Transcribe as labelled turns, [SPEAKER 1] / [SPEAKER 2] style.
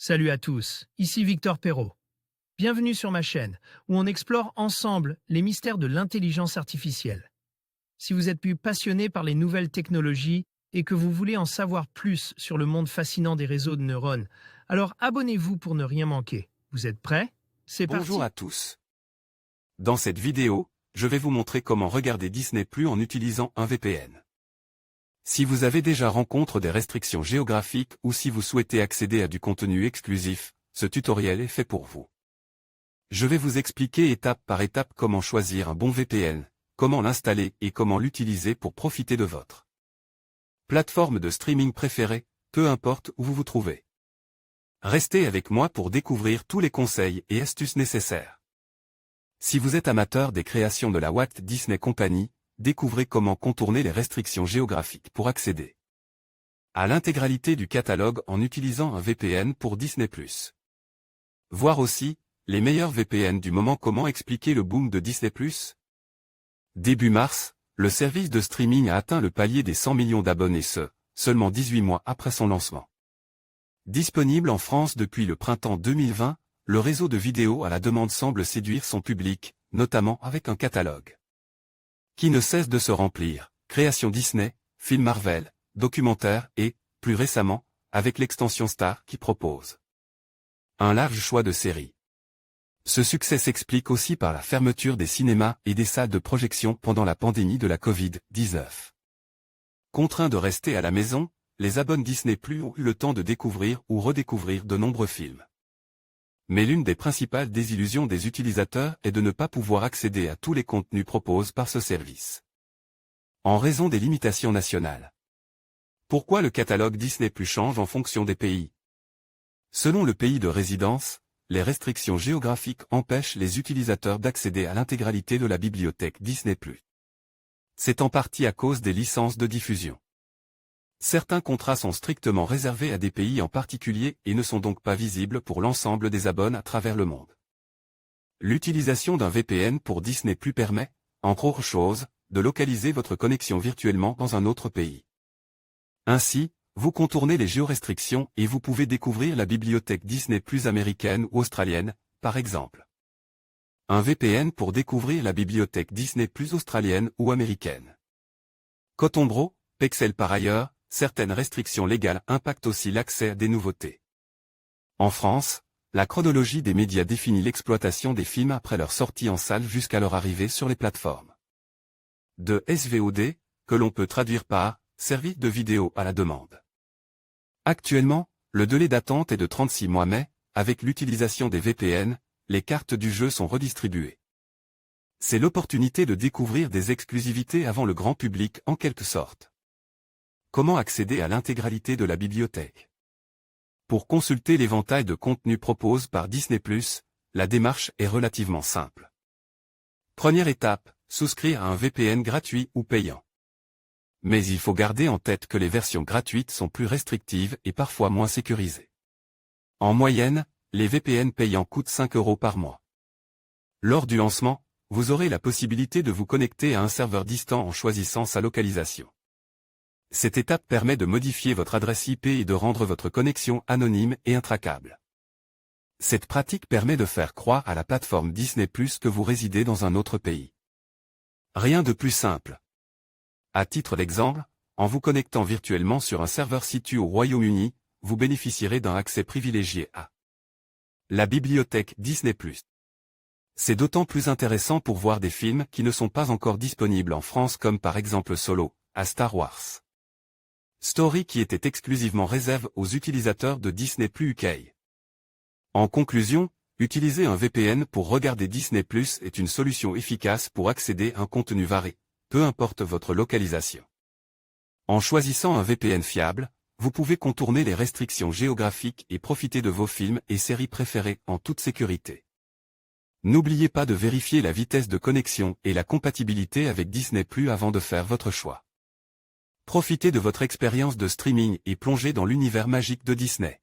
[SPEAKER 1] Salut à tous, ici Victor Perrault. Bienvenue sur ma chaîne, où on explore ensemble les mystères de l'intelligence artificielle. Si vous êtes plus passionné par les nouvelles technologies et que vous voulez en savoir plus sur le monde fascinant des réseaux de neurones, alors abonnez-vous pour ne rien manquer. Vous êtes prêts? C'est parti.
[SPEAKER 2] Bonjour à tous. Dans cette vidéo, je vais vous montrer comment regarder Disney+ en utilisant un VPN. Si vous avez déjà rencontré des restrictions géographiques ou si vous souhaitez accéder à du contenu exclusif, ce tutoriel est fait pour vous. Je vais vous expliquer étape par étape comment choisir un bon VPN, comment l'installer et comment l'utiliser pour profiter de votre plateforme de streaming préférée, peu importe où vous vous trouvez. Restez avec moi pour découvrir tous les conseils et astuces nécessaires. Si vous êtes amateur des créations de la Walt Disney Company, découvrez comment contourner les restrictions géographiques pour accéder à l'intégralité du catalogue en utilisant un VPN pour Disney+. Voir aussi les meilleurs VPN du moment. Comment expliquer le boom de Disney+. Début mars, le service de streaming a atteint le palier des 100 millions d'abonnés seulement 18 mois après son lancement. Disponible en France depuis le printemps 2020, le réseau de vidéos à la demande semble séduire son public, notamment avec un catalogue qui ne cesse de se remplir, créations Disney, films Marvel, documentaires et, plus récemment, avec l'extension Star qui propose un large choix de séries. Ce succès s'explique aussi par la fermeture des cinémas et des salles de projection pendant la pandémie de la Covid-19. Contraints de rester à la maison, les abonnés Disney+ ont eu le temps de découvrir ou redécouvrir de nombreux films. Mais l'une des principales désillusions des utilisateurs est de ne pas pouvoir accéder à tous les contenus proposés par ce service. En raison des limitations nationales. Pourquoi le catalogue Disney+ change en fonction des pays? Selon le pays de résidence, les restrictions géographiques empêchent les utilisateurs d'accéder à l'intégralité de la bibliothèque Disney+. C'est en partie à cause des licences de diffusion. Certains contrats sont strictement réservés à des pays en particulier et ne sont donc pas visibles pour l'ensemble des abonnés à travers le monde. L'utilisation d'un VPN pour Disney+ permet, entre autres choses, de localiser votre connexion virtuellement dans un autre pays. Ainsi, vous contournez les géorestrictions et vous pouvez découvrir la bibliothèque Disney+ américaine ou australienne, par exemple. Un VPN pour découvrir la bibliothèque Disney+ australienne ou américaine. Coton Bro, Pexel. Par ailleurs, certaines restrictions légales impactent aussi l'accès à des nouveautés. En France, la chronologie des médias définit l'exploitation des films après leur sortie en salle jusqu'à leur arrivée sur les plateformes de SVOD, que l'on peut traduire par « service de vidéo à la demande ». Actuellement, le délai d'attente est de 36 mois mais, avec l'utilisation des VPN, les cartes du jeu sont redistribuées. C'est l'opportunité de découvrir des exclusivités avant le grand public en quelque sorte. Comment accéder à l'intégralité de la bibliothèque? Pour consulter l'éventail de contenus proposés par Disney+, la démarche est relativement simple. Première étape, souscrire à un VPN gratuit ou payant. Mais il faut garder en tête que les versions gratuites sont plus restrictives et parfois moins sécurisées. En moyenne, les VPN payants coûtent 5 € par mois. Lors du lancement, vous aurez la possibilité de vous connecter à un serveur distant en choisissant sa localisation. Cette étape permet de modifier votre adresse IP et de rendre votre connexion anonyme et intraquable. Cette pratique permet de faire croire à la plateforme Disney+ que vous résidez dans un autre pays. Rien de plus simple. À titre d'exemple, en vous connectant virtuellement sur un serveur situé au Royaume-Uni, vous bénéficierez d'un accès privilégié à la bibliothèque Disney+. C'est d'autant plus intéressant pour voir des films qui ne sont pas encore disponibles en France comme par exemple Solo, à Star Wars Story qui était exclusivement réservé aux utilisateurs de Disney+ UK. En conclusion, utiliser un VPN pour regarder Disney+ est une solution efficace pour accéder à un contenu varié, peu importe votre localisation. En choisissant un VPN fiable, vous pouvez contourner les restrictions géographiques et profiter de vos films et séries préférés en toute sécurité. N'oubliez pas de vérifier la vitesse de connexion et la compatibilité avec Disney+ avant de faire votre choix. Profitez de votre expérience de streaming et plongez dans l'univers magique de Disney.